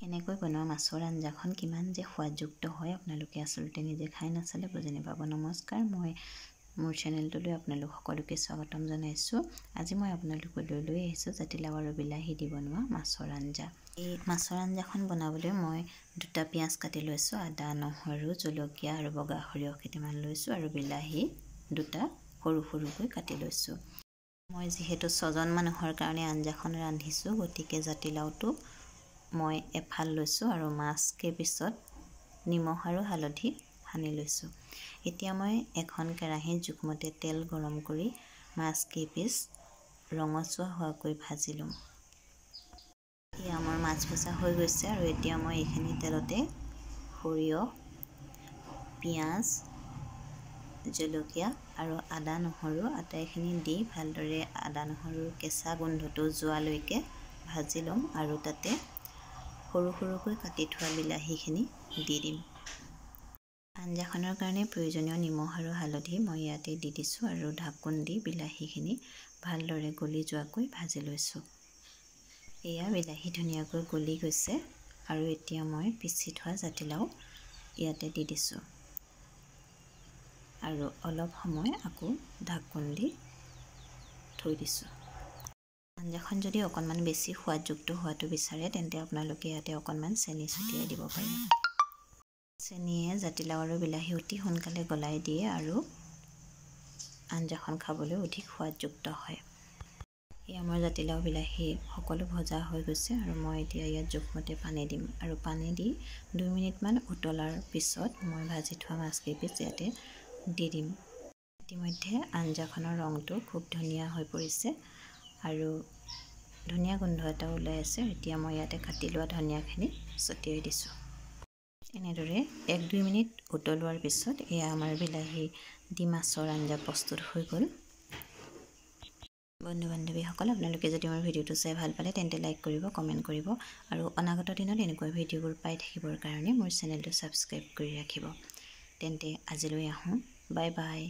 এনেকৈ বনোৱা মাছৰ আঞ্জাখন কিমান যে সোৱাদযুক্ত হয় আপোনালোকে আচলতে নিজে খাই নাচালে বুজি নাপাব। নমস্কাৰ, মই মোৰ চেনেলটোলৈ আপোনালোক সকলোকে স্বাগতম জনাইছোঁ। আজি মই আপোনালোকলৈ লৈ আহিছোঁ জাতিলাও আৰু বিলাহী দি বনোৱা মাছৰ আঞ্জা। এই মাছৰ আঞ্জাখন বনাবলৈ মই 2টা পিঁয়াজ কাটি লৈছোঁ, আদা, নহৰু, জলকীয়া আৰু বগা সৰিয়হ কেইটামান লৈছোঁ আৰু বিলাহী 2টা সৰু সৰুকৈ কাটি লৈছোঁ। মই যিহেতু 6জন মানুহৰ কাৰণে আঞ্জাখন ৰান্ধিছোঁ, গতিকে জাতিলাওটো মই এফাল লৈছোঁ আৰু মাছকেইপিছত নিমখ আৰু হালধি সানি লৈছোঁ। এতিয়া মই এখন কেৰাহীত জোখমতে তেল গৰম কৰি মাছকেইপিচ ৰঙচুৱা হোৱাকৈ ভাজি ল'ম। এয়া মোৰ মাছ ভজা হৈ গৈছে আৰু এতিয়া মই এইখিনি তেলতে সৰিয়হ, পিঁয়াজ, জলকীয়া আৰু আদা নহৰু আটাইখিনি দি ভালদৰে আদা নহৰুৰ কেঁচা গোন্ধটো যোৱালৈকে ভাজি ল'ম আৰু তাতে সৰু সৰুকৈ কাটি থোৱা বিলাহীখিনি দি দিম। আঞ্জাখনৰ কাৰণে প্ৰয়োজনীয় নিমখ আৰু হালধি মই ইয়াতে দি দিছোঁ আৰু ঢাকোন দি বিলাহীখিনি ভালদৰে গলি যোৱাকৈ ভাজি লৈছোঁ। এয়া বিলাহী ধুনীয়াকৈ গলি গৈছে আৰু এতিয়া মই পিচি থোৱা জাতিলাও ইয়াতে দি দিছোঁ আৰু অলপ সময় আকৌ ঢাকোন দি থৈ দিছোঁ। আঞ্জাখন যদি অকণমান বেছি সোৱাদযুক্ত হোৱাটো বিচাৰে তেন্তে আপোনালোকে ইয়াতে অকণমান চেনি ছটিয়াই দিব পাৰে। চেনিয়ে জাতিলাও আৰু বিলাহী অতি সোনকালে গলাই দিয়ে আৰু আঞ্জাখন খাবলৈ অধিক সোৱাদযুক্ত হয়। এয়া মোৰ জাতিলাও বিলাহী সকলো ভজা হৈ গৈছে আৰু মই এতিয়া ইয়াত জোখমতে পানী দিম আৰু পানী দি 2 মিনিটমান উতলাৰ পিছত মই ভাজি থোৱা মাছকেইপিচ ইয়াতে দি দিম। ইতিমধ্যে আঞ্জাখনৰ ৰংটো খুব ধুনীয়া হৈ পৰিছে আৰু ধুনীয়া গোন্ধ এটা ওলাই আছে। এতিয়া মই ইয়াতে কাটি লোৱা ধনিয়াখিনি ছটিয়াই দিছোঁ। এনেদৰে 1-2 মিনিট উতলোৱাৰ পিছত এয়া আমাৰ বিলাহী দি মাছৰ আঞ্জা প্ৰস্তুত হৈ গ'ল। বন্ধু-বান্ধৱীসকল, আপোনালোকে যদি মোৰ ভিডিঅ'টো চাই ভাল পালে তেন্তে লাইক কৰিব, কমেণ্ট কৰিব আৰু অনাগত দিনত এনেকুৱা ভিডিঅ'বোৰ পাই থাকিবৰ কাৰণে মোৰ চেনেলটো ছাবস্ক্ৰাইব কৰি ৰাখিব। তেন্তে আজিলৈ আহোঁ, বাই বাই।